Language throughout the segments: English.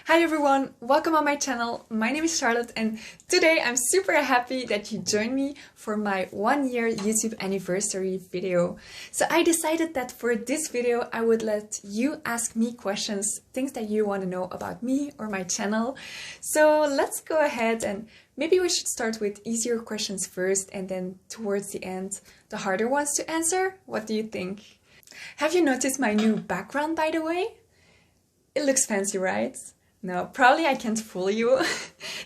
Hi everyone, welcome on my channel. My name is Charlotte and today I'm super happy that you joined me for my 1-year YouTube anniversary video. So I decided that for this video I would let you ask me questions, things that you want to know about me or my channel. So let's go ahead and maybe we should start with easier questions first and then towards the end the harder ones to answer. What do you think? Have you noticed my new background, by the way? It looks fancy, right? No, probably I can't fool you.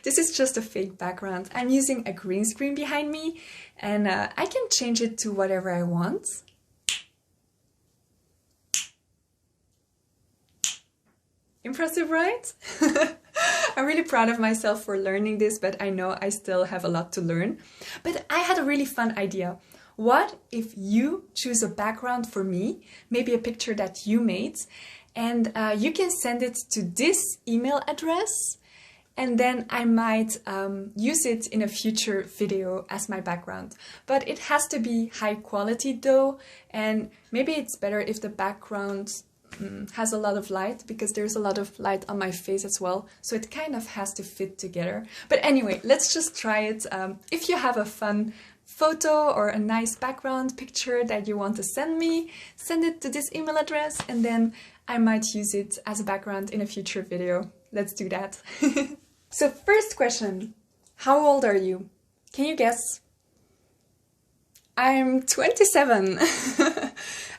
This is just a fake background. I'm using a green screen behind me and I can change it to whatever I want. Impressive, right? I'm really proud of myself for learning this, but I know I still have a lot to learn. But I had a really fun idea. What if you choose a background for me, maybe a picture that you made, and you can send it to this email address, and then I might use it in a future video as my background. But it has to be high quality though, and maybe it's better if the background has a lot of light, because there's a lot of light on my face as well, so it kind of has to fit together. But anyway, let's just try it. If you have a fun photo or a nice background picture that you want to send me, send it to this email address and then I might use it as a background in a future video. Let's do that. So first question, how old are you? Can you guess? I'm 27.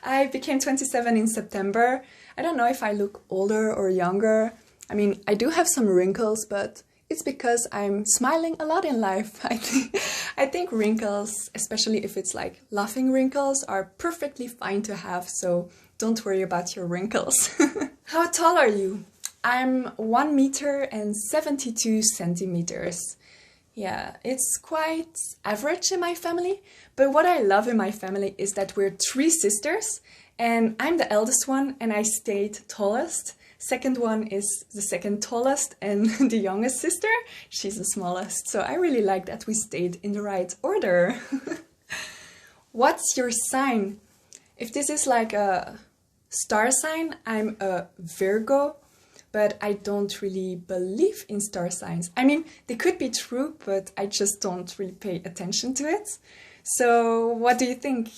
I became 27 in September. I don't know if I look older or younger. I mean, I do have some wrinkles, but it's because I'm smiling a lot in life. I think wrinkles, especially if it's like laughing wrinkles, are perfectly fine to have, so don't worry about your wrinkles. How tall are you? I'm 1 meter and 72 centimeters. Yeah, it's quite average in my family, but what I love in my family is that we're 3 sisters, and I'm the eldest one and I stayed tallest. Second one is the second tallest, and the youngest sister, she's the smallest. So I really like that we stayed in the right order. What's your sign? If this is like a star sign, I'm a Virgo, but I don't really believe in star signs. I mean, they could be true, but I just don't really pay attention to it. So what do you think?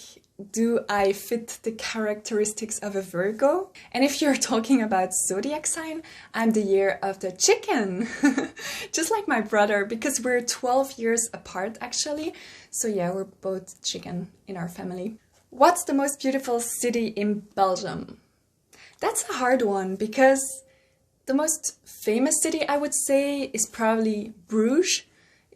Do I fit the characteristics of a Virgo? And if you're talking about zodiac sign, I'm the year of the chicken. Just like my brother, because we're 12 years apart actually. So yeah, we're both chicken in our family. What's the most beautiful city in Belgium? That's a hard one, because the most famous city I would say is probably Bruges.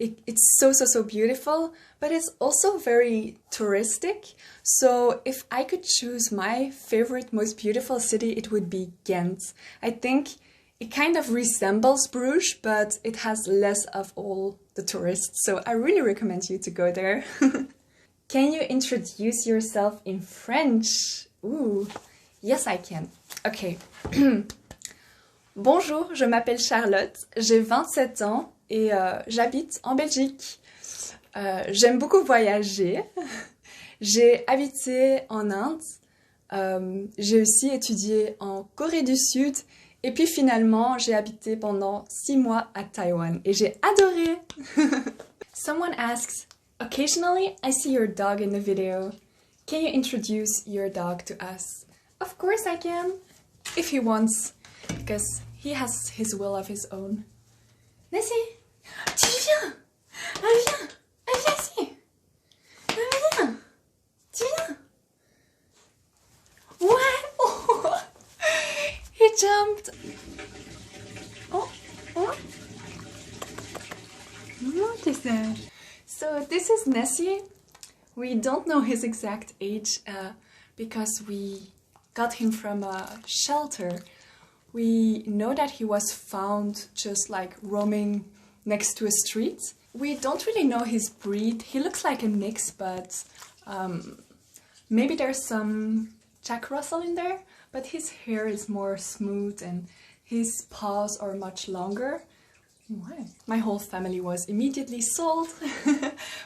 It's so beautiful, but it's also very touristic. So if I could choose my favorite, most beautiful city, it would be Ghent. I think it kind of resembles Bruges, but it has less of all the tourists. So I really recommend you to go there. Can you introduce yourself in French? Ooh, yes I can. Okay. Bonjour, je m'appelle Charlotte, j'ai 27 ans. Et j'habite en Belgique. J'aime beaucoup voyager. J'ai habité en Inde. J'ai aussi étudié en Corée du Sud. Et puis finalement, j'ai habité pendant 6 mois à Taïwan. Et j'ai adoré. Someone asks, occasionally I see your dog in the video. Can you introduce your dog to us? Of course I can. If he wants. Because he has his will of his own. Nessie, tu viens? Viens! Viens ici! Viens! Tu viens? What? Oh, he jumped! Oh! What is that? So this is Nessie. We don't know his exact age because we got him from a shelter. We know that he was found just like roaming next to a street. We don't really know his breed. He looks like a mix, but maybe there's some Jack Russell in there, but his hair is more smooth and his paws are much longer. Why? My whole family was immediately sold.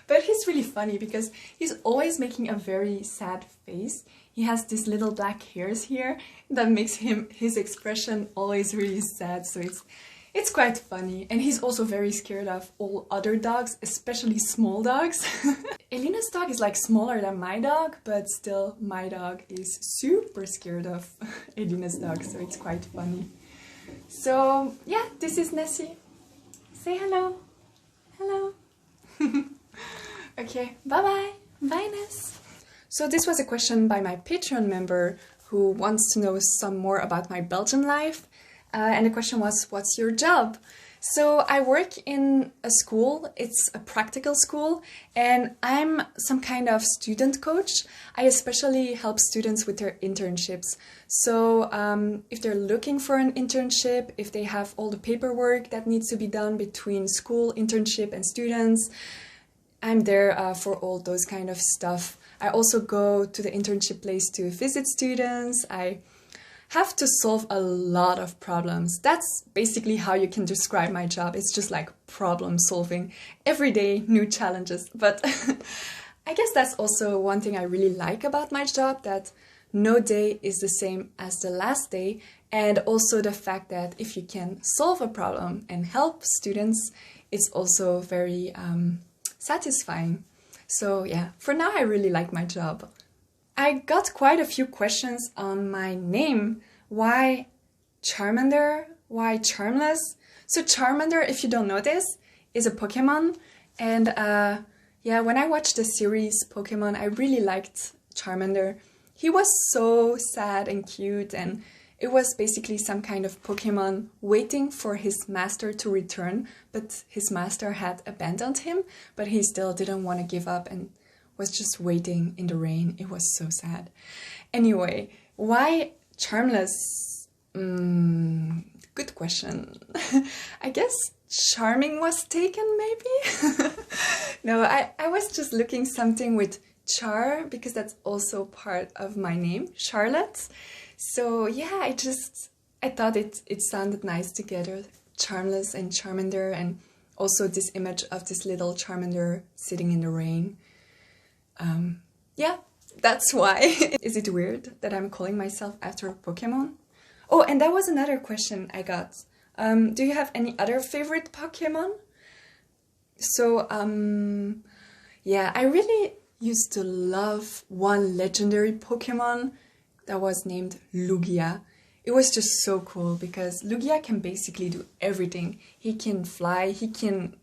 But he's really funny because he's always making a very sad face. He has these little black hairs here that makes his expression always really sad. So it's quite funny. And he's also very scared of all other dogs, especially small dogs. Elina's dog is like smaller than my dog, but still my dog is super scared of Elina's dog. So it's quite funny. So yeah, this is Nessie. Say hello. Hello. Okay, bye-bye. Bye, Ness. So this was a question by my Patreon member who wants to know some more about my Belgian life. And the question was, what's your job? So I work in a school, it's a practical school, and I'm some kind of student coach. I especially help students with their internships. So if they're looking for an internship, if they have all the paperwork that needs to be done between school, internship and students, I'm there for all those kind of stuff. I also go to the internship place to visit students. I have to solve a lot of problems. That's basically how you can describe my job. It's just like problem solving. Every day, new challenges. But I guess that's also one thing I really like about my job, that no day is the same as the last day. And also the fact that if you can solve a problem and help students, it's also very satisfying. So yeah, for now I really like my job. I got quite a few questions on my name. Why Charmander? Why Charmless? So Charmander, if you don't know this, is a Pokemon. And yeah, when I watched the series Pokemon, I really liked Charmander. He was so sad and cute, and it was basically some kind of Pokemon waiting for his master to return, but his master had abandoned him, but he still didn't want to give up and was just waiting in the rain. It was so sad. Anyway, why Charmless? Good question. I guess charming was taken, maybe? No, I was just looking something with char, because that's also part of my name, Charlotte. So yeah, I thought it sounded nice together, Charmless and Charmander, and also this image of this little Charmander sitting in the rain. Yeah, that's why. Is it weird that I'm calling myself after a Pokemon? Oh, and that was another question I got. Do you have any other favorite Pokemon? So, yeah, I really used to love one legendary Pokemon that was named Lugia. It was just so cool because Lugia can basically do everything. He can fly, he can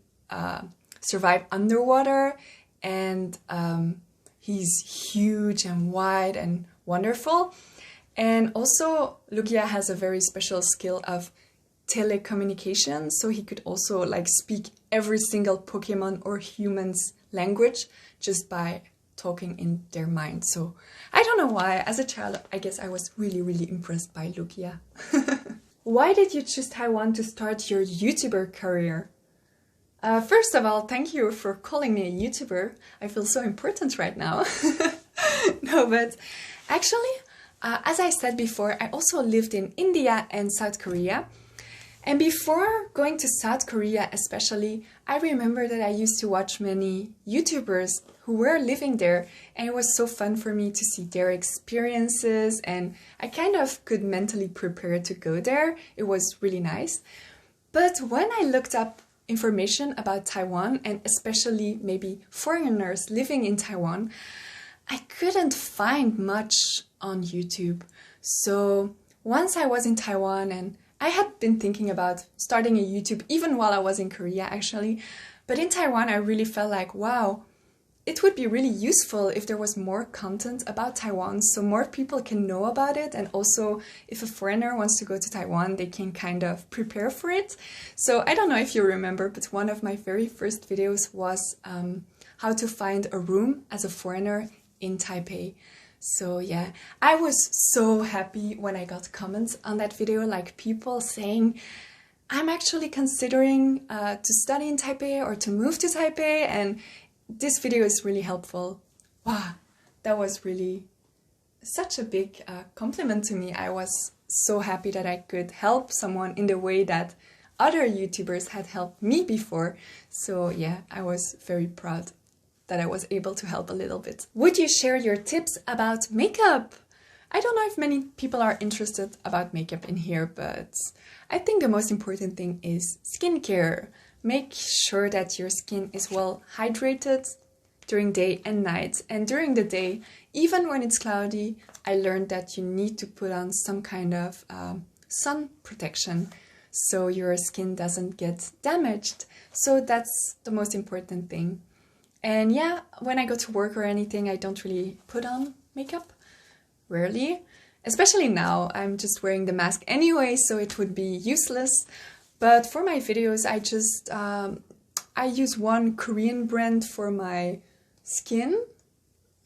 survive underwater, and he's huge and wide and wonderful. And also Lugia has a very special skill of telecommunication, so he could also like speak every single Pokemon or human's language just by talking in their mind. So I don't know why, as a child I guess I was really impressed by Lugia. Why did you choose Taiwan to start your YouTuber career? First of all, thank you for calling me a YouTuber. I feel so important right now. No, but actually, as I said before, I also lived in India and South Korea. And before going to South Korea especially, I remember that I used to watch many YouTubers who were living there, and it was so fun for me to see their experiences, and I kind of could mentally prepare to go there. It was really nice. But when I looked up information about Taiwan, and especially maybe foreigners living in Taiwan, I couldn't find much on YouTube. So once I was in Taiwan, and I had been thinking about starting a YouTube even while I was in Korea actually, but in Taiwan I really felt like, wow, it would be really useful if there was more content about Taiwan so more people can know about it, and also if a foreigner wants to go to Taiwan, they can kind of prepare for it. So I don't know if you remember, but one of my very first videos was how to find a room as a foreigner in Taipei. So yeah, I was so happy when I got comments on that video, like people saying, I'm actually considering to study in Taipei or to move to Taipei, and this video is really helpful. Wow, that was really such a big compliment to me. I was so happy that I could help someone in the way that other YouTubers had helped me before. So yeah, I was very proud that I was able to help a little bit. Would you share your tips about makeup? I don't know if many people are interested about makeup in here, but I think the most important thing is skincare. Make sure that your skin is well hydrated during day and night. And during the day, even when it's cloudy, I learned that you need to put on some kind of sun protection so your skin doesn't get damaged. So that's the most important thing. And yeah, when I go to work or anything, I don't really put on makeup. Rarely. Especially now, I'm just wearing the mask anyway, so it would be useless. But for my videos, I use one Korean brand for my skin,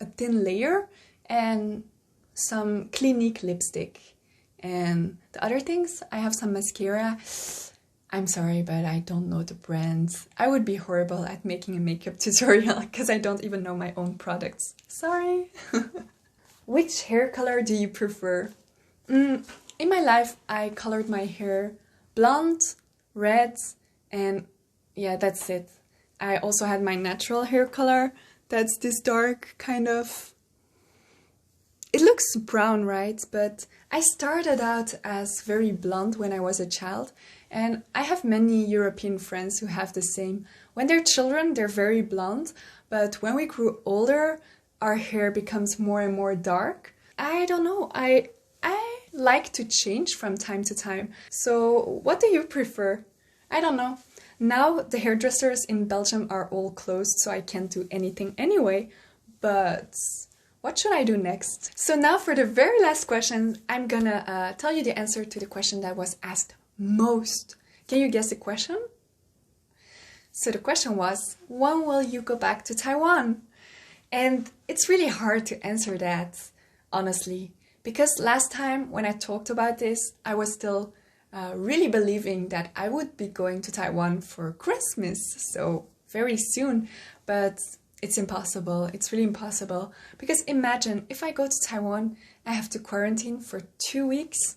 a thin layer, and some Clinique lipstick. And the other things, I have some mascara. I'm sorry, but I don't know the brands. I would be horrible at making a makeup tutorial because I don't even know my own products. Sorry. Which hair color do you prefer? In my life, I colored my hair blonde, red, and yeah, that's it. I also had my natural hair color. That's this dark kind of... It looks brown, right? But I started out as very blonde when I was a child. And I have many European friends who have the same. When they're children, they're very blonde. But when we grew older, our hair becomes more and more dark. I don't know. I like to change from time to time. So what do you prefer? I don't know. Now the hairdressers in Belgium are all closed, so I can't do anything anyway. But what should I do next? So now for the very last question, I'm gonna tell you the answer to the question that was asked most. Can you guess the question? So the question was, when will you go back to Taiwan? And it's really hard to answer that, honestly, because last time when I talked about this, I was still really believing that I would be going to Taiwan for Christmas, so very soon, but it's impossible. It's really impossible, because imagine if I go to Taiwan, I have to quarantine for 2 weeks,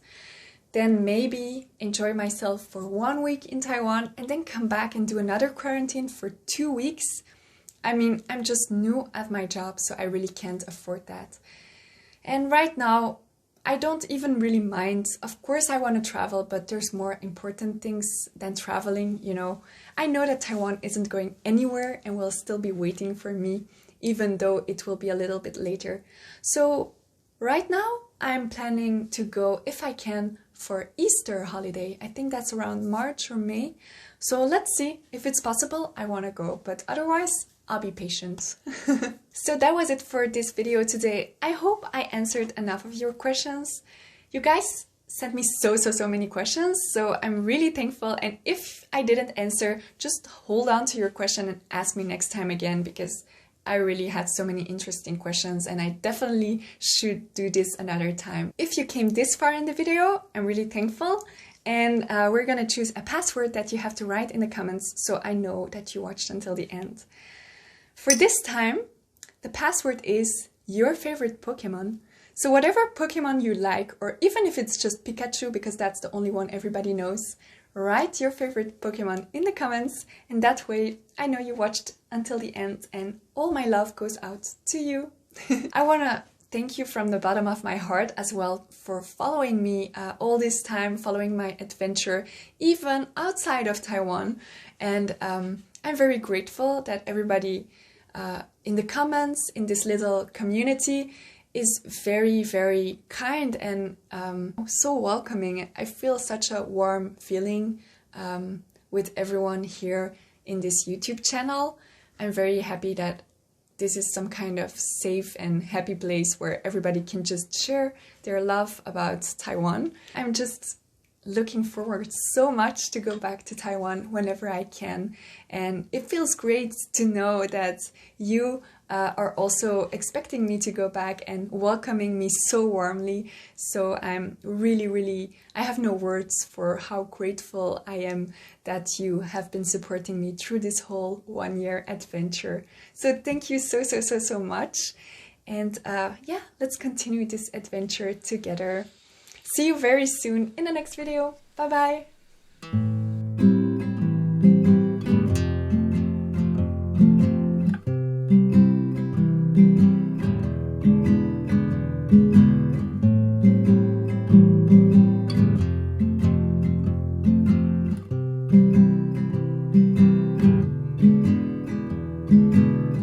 then maybe enjoy myself for 1 week in Taiwan and then come back and do another quarantine for 2 weeks. I mean, I'm just new at my job, so I really can't afford that. And right now, I don't even really mind. Of course, I want to travel, but there's more important things than traveling, you know. I know that Taiwan isn't going anywhere and will still be waiting for me, even though it will be a little bit later. So right now, I'm planning to go, if I can, for Easter holiday. I think that's around March or May. So let's see. If it's possible, I want to go, but otherwise, I'll be patient. So that was it for this video today. I hope I answered enough of your questions. You guys sent me so many questions, so I'm really thankful. And if I didn't answer, just hold on to your question and ask me next time again, because I really had so many interesting questions and I definitely should do this another time. If you came this far in the video, I'm really thankful. And we're gonna choose a password that you have to write in the comments so I know that you watched until the end. For this time, the password is your favorite Pokemon. So whatever Pokemon you like, or even if it's just Pikachu, because that's the only one everybody knows, write your favorite Pokemon in the comments, and that way I know you watched until the end and all my love goes out to you. I wanna thank you from the bottom of my heart as well for following me all this time, following my adventure, even outside of Taiwan. And I'm very grateful that everybody in the comments, in this little community, is very kind and so welcoming. I feel such a warm feeling with everyone here in this YouTube channel. I'm very happy that this is some kind of safe and happy place where everybody can just share their love about Taiwan. I'm just looking forward so much to go back to Taiwan whenever I can, and it feels great to know that you are also expecting me to go back and welcoming me so warmly. So I'm really, I have no words for how grateful I am that you have been supporting me through this whole 1 year adventure. So thank you so much, and yeah, let's continue this adventure together. See you very soon in the next video. Bye bye!